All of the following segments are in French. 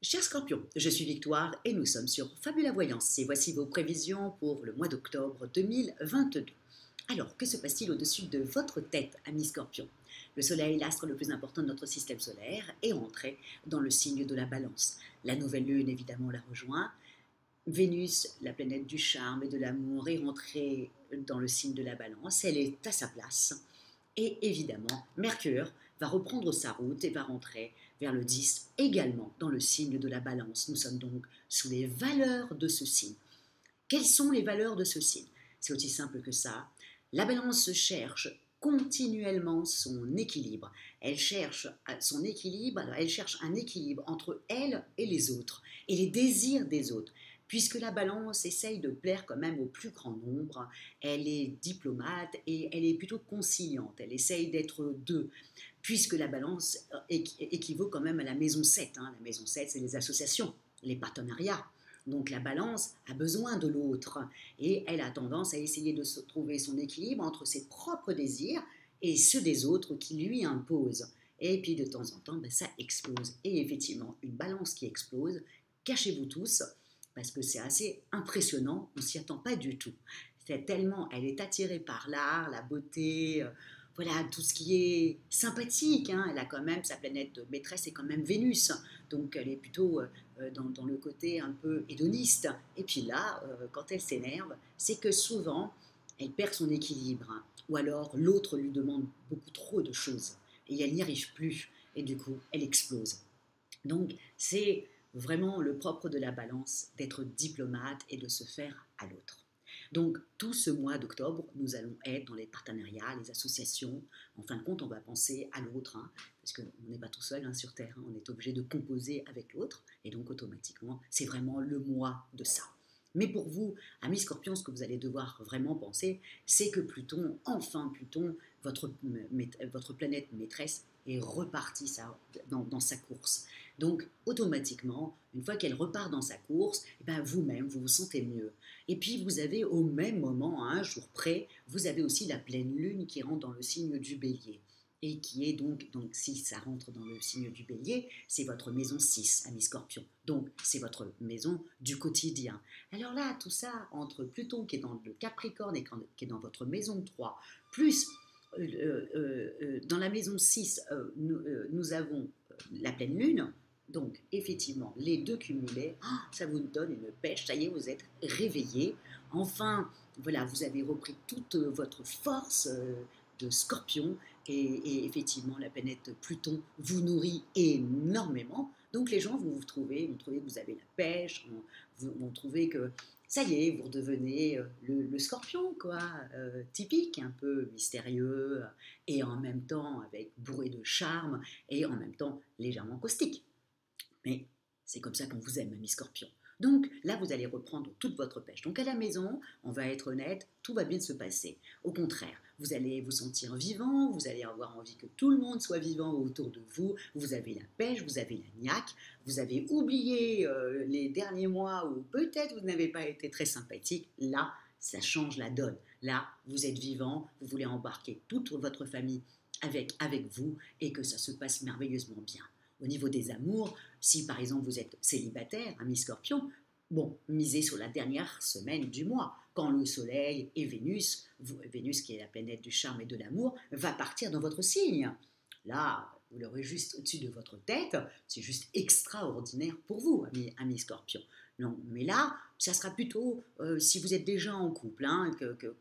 Chers Scorpions, je suis Victoire et nous sommes sur Fabula Voyance et voici vos prévisions pour le mois d'octobre 2022. Alors, que se passe-t-il au-dessus de votre tête, amis Scorpions? Le Soleil, l'astre le plus important de notre système solaire, est entré dans le signe de la Balance. La nouvelle lune, évidemment, la rejoint. Vénus, la planète du charme et de l'amour, est rentrée dans le signe de la Balance. Elle est à sa place. Et évidemment, Mercure va reprendre sa route et va rentrer vers le 10 également dans le signe de la Balance. Nous sommes donc sous les valeurs de ce signe. Quelles sont les valeurs de ce signe? C'est aussi simple que ça. La Balance cherche continuellement son équilibre. Elle cherche son équilibre, alors elle cherche un équilibre entre elle et les autres, et les désirs des autres. Puisque la Balance essaye de plaire quand même au plus grand nombre, elle est diplomate et elle est plutôt conciliante, elle essaye d'être deux, puisque la Balance équivaut quand même à la maison 7. La maison 7, c'est les associations, les partenariats. Donc la Balance a besoin de l'autre et elle a tendance à essayer de trouver son équilibre entre ses propres désirs et ceux des autres qui lui imposent. Et puis de temps en temps, ça explose. Et effectivement, une Balance qui explose, cachez-vous tous, parce que c'est assez impressionnant, on ne s'y attend pas du tout. C'est tellement, elle est attirée par l'art, la beauté, voilà, tout ce qui est sympathique. Elle a quand même, sa planète maîtresse est quand même Vénus, donc elle est plutôt dans le côté un peu hédoniste. Et puis là, quand elle s'énerve, c'est que souvent, elle perd son équilibre, ou alors l'autre lui demande beaucoup trop de choses, et elle n'y arrive plus, et du coup, elle explose. Donc, c'est vraiment le propre de la Balance d'être diplomate et de se faire à l'autre. Donc, tout ce mois d'octobre, nous allons être dans les partenariats, les associations. En fin de compte, on va penser à l'autre, parce qu'on n'est pas tout seul sur Terre, on est obligé de composer avec l'autre, et donc automatiquement, c'est vraiment le mois de ça. Mais pour vous, amis Scorpions, ce que vous allez devoir vraiment penser, c'est que Pluton, enfin Pluton, votre planète maîtresse, est repartie dans sa course. Donc, automatiquement, une fois qu'elle repart dans sa course, vous-même, vous vous sentez mieux. Et puis, vous avez au même moment, à un jour près, vous avez aussi la pleine lune qui rentre dans le signe du bélier. Et qui est donc si ça rentre dans le signe du bélier, c'est votre maison 6, ami Scorpion. Donc, c'est votre maison du quotidien. Alors là, tout ça, entre Pluton qui est dans le Capricorne et qui est dans votre maison 3, plus dans la maison 6, nous avons la pleine lune. Donc, effectivement, les deux cumulés, ça vous donne une pêche. Ça y est, vous êtes réveillé. Enfin, voilà, vous avez repris toute votre force de Scorpion. Et effectivement, la planète Pluton vous nourrit énormément. Donc, les gens vont vous trouver que vous avez la pêche, vont trouver que ça y est, vous redevenez le Scorpion, quoi, typique, un peu mystérieux, et en même temps avec bourré de charme, et en même temps légèrement caustique. Mais c'est comme ça qu'on vous aime, ami Scorpion. Donc là, vous allez reprendre toute votre pêche. Donc à la maison, on va être honnête, tout va bien se passer. Au contraire, vous allez vous sentir vivant, vous allez avoir envie que tout le monde soit vivant autour de vous. Vous avez la pêche, vous avez la niaque, vous avez oublié les derniers mois où peut-être vous n'avez pas été très sympathique. Là, ça change la donne. Là, vous êtes vivant, vous voulez embarquer toute votre famille avec vous et que ça se passe merveilleusement bien. Au niveau des amours, si par exemple vous êtes célibataire, ami Scorpion, bon, misez sur la dernière semaine du mois, quand le Soleil et Vénus, Vénus qui est la planète du charme et de l'amour, va partir dans votre signe. Là, vous l'aurez juste au-dessus de votre tête, c'est juste extraordinaire pour vous, ami Scorpion. Non, mais là, ça sera plutôt, si vous êtes déjà en couple,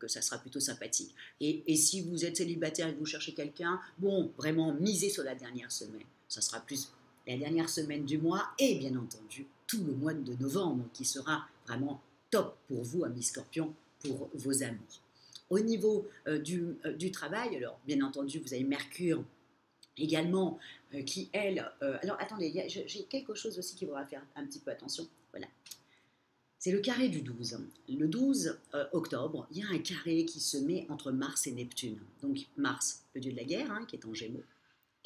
que ça sera plutôt sympathique. Et si vous êtes célibataire et que vous cherchez quelqu'un, bon, vraiment, misez sur la dernière semaine. Ça sera plus la dernière semaine du mois et bien entendu tout le mois de novembre qui sera vraiment top pour vous, amis Scorpions, pour vos amours. Au niveau du travail, alors bien entendu, vous avez Mercure également qui, elle... alors attendez, j'ai quelque chose aussi qui va faire un petit peu attention. Voilà. C'est le carré du 12. Le 12 octobre, il y a un carré qui se met entre Mars et Neptune. Donc Mars, le dieu de la guerre, qui est en Gémeaux,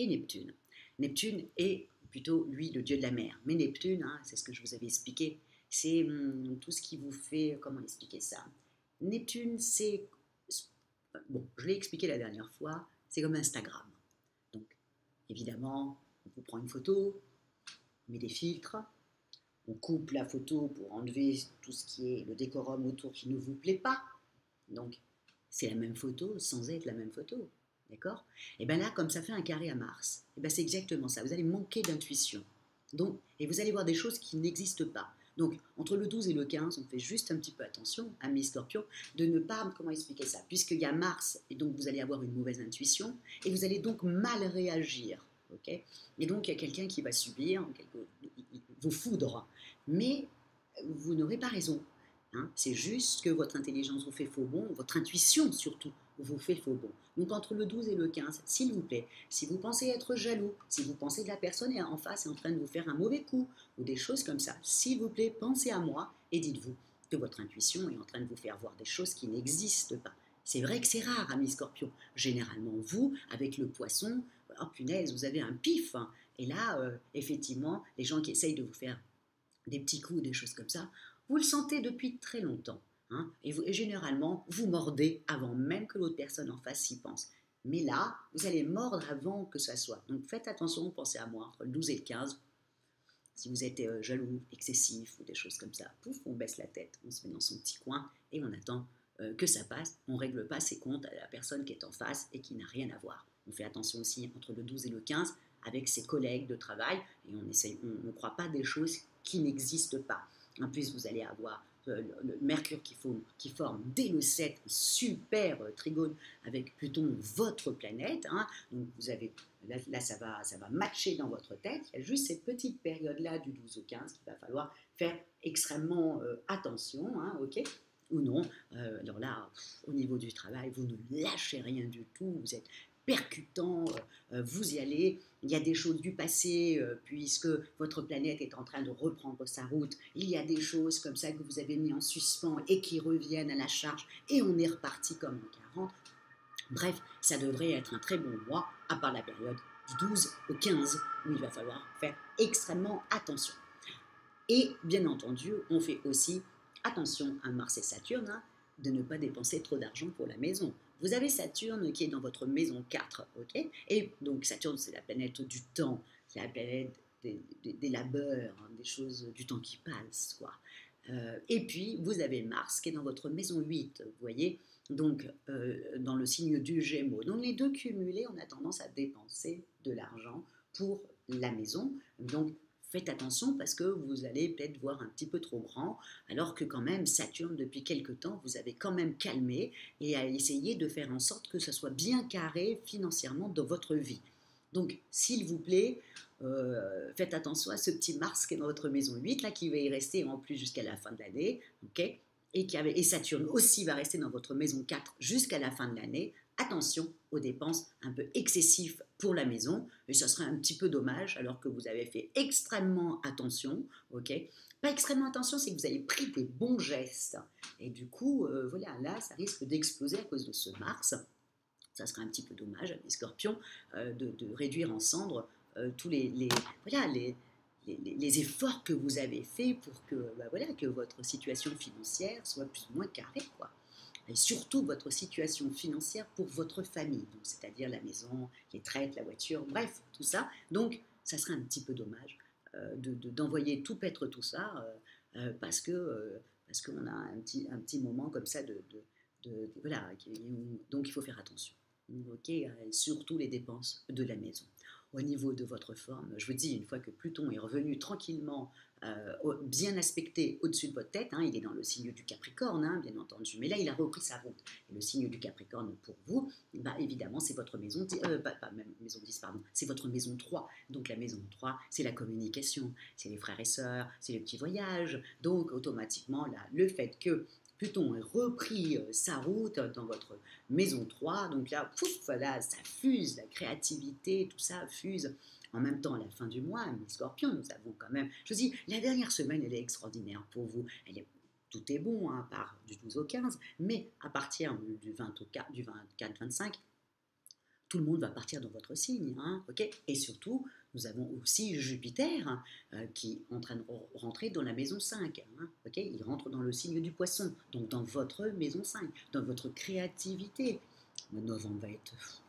et Neptune. Neptune est plutôt, lui, le dieu de la mer. Mais Neptune, c'est ce que je vous avais expliqué, c'est tout ce qui vous fait... Comment expliquer ça? Neptune, c'est... Bon, je l'ai expliqué la dernière fois, c'est comme Instagram. Donc, évidemment, on vous prend une photo, on met des filtres, on coupe la photo pour enlever tout ce qui est le décorum autour qui ne vous plaît pas. Donc, c'est la même photo sans être la même photo. D'accord? Et bien là, comme ça fait un carré à Mars, et ben c'est exactement ça. Vous allez manquer d'intuition. Donc, et vous allez voir des choses qui n'existent pas. Donc, entre le 12 et le 15, on fait juste un petit peu attention, à mes scorpions, de ne pas, comment expliquer ça, puisqu'il y a Mars, et donc vous allez avoir une mauvaise intuition, et vous allez donc mal réagir. Okay, et donc, il y a quelqu'un qui va subir vos foudres, mais vous n'aurez pas raison. Hein, c'est juste que votre intelligence vous fait faux bon, votre intuition surtout vous fait faux bon. Donc entre le 12 et le 15, s'il vous plaît, si vous pensez être jaloux, si vous pensez que la personne en face est en train de vous faire un mauvais coup, ou des choses comme ça, s'il vous plaît, pensez à moi et dites-vous que votre intuition est en train de vous faire voir des choses qui n'existent pas. C'est vrai que c'est rare, amis scorpions. Généralement, vous, avec le poisson, oh punaise, vous avez un pif. Hein. Et là, effectivement, les gens qui essayent de vous faire des petits coups, des choses comme ça, vous le sentez depuis très longtemps. Hein, et généralement, vous mordez avant même que l'autre personne en face s'y pense. Mais là, vous allez mordre avant que ça soit. Donc faites attention, pensez à moi, entre le 12 et le 15. Si vous êtes jaloux, excessif ou des choses comme ça, pouf, on baisse la tête, on se met dans son petit coin et on attend que ça passe. On ne règle pas ses comptes à la personne qui est en face et qui n'a rien à voir. On fait attention aussi entre le 12 et le 15 avec ses collègues de travail et on ne croit pas des choses qui n'existent pas. En plus, vous allez avoir le Mercure qui forme dès le 7 un super trigone avec Pluton, votre planète. Hein. Donc vous avez, là ça va matcher dans votre tête. Il y a juste cette petite période-là du 12 au 15 qu'il va falloir faire extrêmement attention. Hein, ok, ou non. Alors là, au niveau du travail, vous ne lâchez rien du tout. Vous êtes percutant, vous y allez. Il y a des choses du passé, puisque votre planète est en train de reprendre sa route. Il y a des choses comme ça que vous avez mis en suspens et qui reviennent à la charge, et on est reparti comme en 40. Bref, ça devrait être un très bon mois, à part la période du 12 au 15, où il va falloir faire extrêmement attention. Et bien entendu, on fait aussi attention à Mars et Saturne, hein, de ne pas dépenser trop d'argent pour la maison. Vous avez Saturne qui est dans votre maison 4, ok? Et donc Saturne, c'est la planète du temps, c'est la planète des labeurs, hein, des choses, du temps qui passe, quoi. Et puis, vous avez Mars qui est dans votre maison 8, vous voyez, donc dans le signe du Gémeaux. Donc les deux cumulés, on a tendance à dépenser de l'argent pour la maison. Donc faites attention parce que vous allez peut-être voir un petit peu trop grand, alors que quand même Saturne, depuis quelque temps, vous avez quand même calmé et à essayer de faire en sorte que ça soit bien carré financièrement dans votre vie. Donc, s'il vous plaît, faites attention à ce petit Mars qui est dans votre maison 8, là, qui va y rester en plus jusqu'à la fin de l'année, ok? Et Saturne aussi va rester dans votre maison 4 jusqu'à la fin de l'année. Attention aux dépenses un peu excessives pour la maison, et ça serait un petit peu dommage alors que vous avez fait extrêmement attention, ok? Pas extrêmement attention, c'est que vous avez pris des bons gestes, et du coup, voilà, là, ça risque d'exploser à cause de ce Mars. Ça serait un petit peu dommage, les scorpions, de réduire en cendres tous voilà, les efforts que vous avez faits pour que, voilà, que votre situation financière soit plus ou moins carrée, quoi. Et surtout votre situation financière pour votre famille, donc c'est-à-dire la maison, les traites, la voiture, bref, tout ça. Donc, ça serait un petit peu dommage d'envoyer tout paître tout ça parce qu'on a un petit moment comme ça voilà, donc il faut faire attention. Ok, surtout les dépenses de la maison. Au niveau de votre forme, je vous dis, une fois que Pluton est revenu tranquillement, bien aspecté au-dessus de votre tête, hein, il est dans le signe du Capricorne, hein, bien entendu, mais là il a repris sa route. Et le signe du Capricorne pour vous, bah, évidemment, c'est votre maison, pas même maison 10, pardon, c'est votre maison 3. Donc la maison 3, c'est la communication, c'est les frères et sœurs, c'est les petits voyages. Donc automatiquement, là, le fait que Pluton ait repris sa route dans votre maison 3, donc là, pouf, là, ça fuse, la créativité, tout ça fuse. En même temps, à la fin du mois, les scorpions, nous avons quand même, je vous dis, la dernière semaine, elle est extraordinaire pour vous. Tout est bon, hein, à part du 12 au 15, mais à partir du 24-25, tout le monde va partir dans votre signe, hein, ok? Et surtout, nous avons aussi Jupiter qui est en train de rentrer dans la maison 5, hein, ok? Il rentre dans le signe du poisson, donc dans votre maison 5, dans votre créativité. Le novembre va être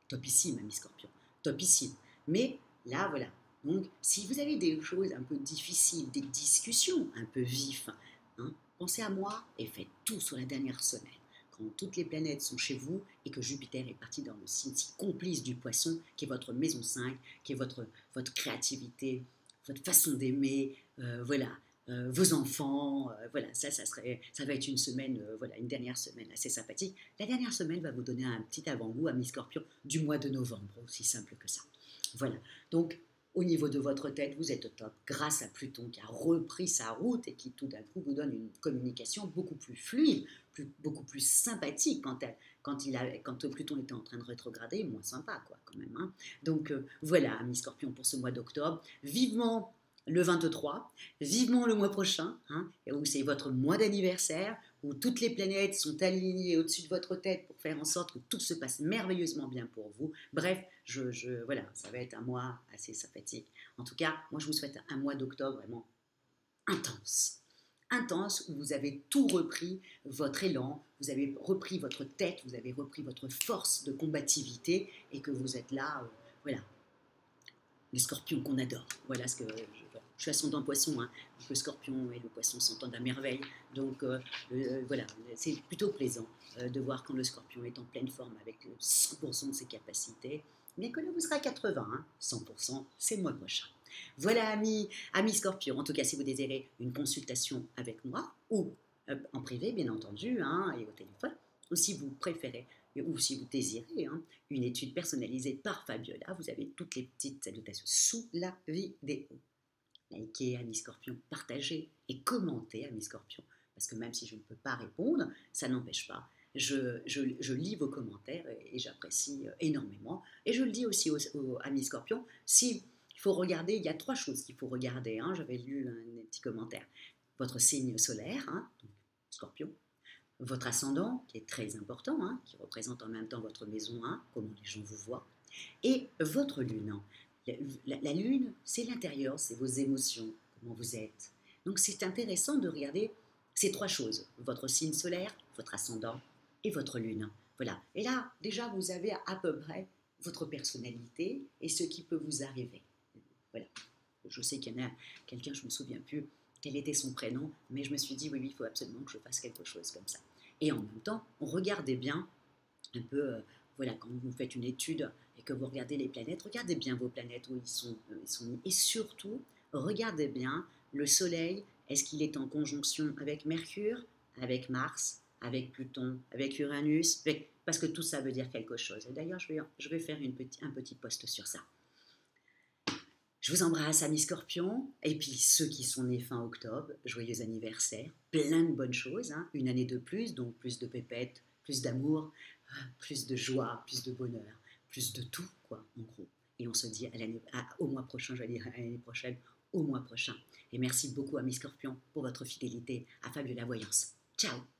topissime, ami Scorpion, topissime. Mais là, voilà, Donc, si vous avez des choses un peu difficiles, des discussions un peu vives, hein, pensez à moi et faites tout sur la dernière semaine. Quand toutes les planètes sont chez vous et que Jupiter est parti dans le signe si complice du poisson, qui est votre maison 5, qui est votre créativité, votre façon d'aimer, voilà, vos enfants, voilà, ça va être une semaine, voilà, une dernière semaine assez sympathique. La dernière semaine va vous donner un petit avant-goût à mi-scorpion du mois de novembre, aussi simple que ça. Voilà, donc au niveau de votre tête, vous êtes au top grâce à Pluton qui a repris sa route et qui tout d'un coup vous donne une communication beaucoup plus fluide, beaucoup plus sympathique quand Pluton était en train de rétrograder, moins sympa quoi quand même. Hein. Donc voilà, amis Scorpion pour ce mois d'octobre. Vivement le 23, vivement le mois prochain, hein, où c'est votre mois d'anniversaire, où toutes les planètes sont alignées au-dessus de votre tête pour faire en sorte que tout se passe merveilleusement bien pour vous. Bref, voilà, ça va être un mois assez sympathique. En tout cas, moi je vous souhaite un mois d'octobre vraiment intense. Intense, où vous avez tout repris, votre élan, vous avez repris votre tête, vous avez repris votre force de combativité et que vous êtes là, voilà, les scorpions qu'on adore. Voilà ce que je suis ascendant poisson, hein. Le scorpion et le poisson s'entendent à merveille. Donc voilà, c'est plutôt plaisant de voir quand le scorpion est en pleine forme avec 100% de ses capacités. Mais que là, vous serez à 80, hein. 100%, c'est le mois prochain. Voilà, amis scorpions. En tout cas, si vous désirez une consultation avec moi ou en privé, bien entendu, hein, et au téléphone, ou si vous préférez ou si vous désirez hein, une étude personnalisée par Fabiola, vous avez toutes les petites salutations sous la vidéo. Likez Amis Scorpion, partagez et commentez Amis Scorpion, parce que même si je ne peux pas répondre, ça n'empêche pas. Je lis vos commentaires et j'apprécie énormément. Et je le dis aussi aux Amis Scorpion, si il faut regarder, il y a 3 choses qu'il faut regarder. Hein, j'avais lu un petit commentaire. Votre signe solaire, hein, donc Scorpion, votre ascendant, qui est très important, hein, qui représente en même temps votre maison 1, comment les gens vous voient, et votre lune. La lune, c'est l'intérieur, c'est vos émotions, comment vous êtes. Donc c'est intéressant de regarder ces 3 choses, votre signe solaire, votre ascendant et votre lune. Voilà. Et là, déjà, vous avez à peu près votre personnalité et ce qui peut vous arriver. Voilà. Je sais qu'il y en a quelqu'un, je ne me souviens plus, quel était son prénom, mais je me suis dit, oui, il faut absolument que je fasse quelque chose comme ça. Et en même temps, regardez bien un peu, voilà, quand vous faites une étude et que vous regardez les planètes, regardez bien vos planètes où ils sont mis. Et surtout, regardez bien le Soleil, est-ce qu'il est en conjonction avec Mercure, avec Mars, avec Pluton, avec Uranus, parce que tout ça veut dire quelque chose. Et d'ailleurs, je vais faire un petit post sur ça. Je vous embrasse, amis scorpions, et puis ceux qui sont nés fin octobre, joyeux anniversaire, plein de bonnes choses, hein, une année de plus, donc plus de pépettes, plus d'amour, plus de joie, plus de bonheur, plus de tout, quoi, en gros. Et on se dit au mois prochain, j'allais dire à l'année prochaine, au mois prochain. Et merci beaucoup, amis scorpions, pour votre fidélité à Fabiola Voyance. Ciao!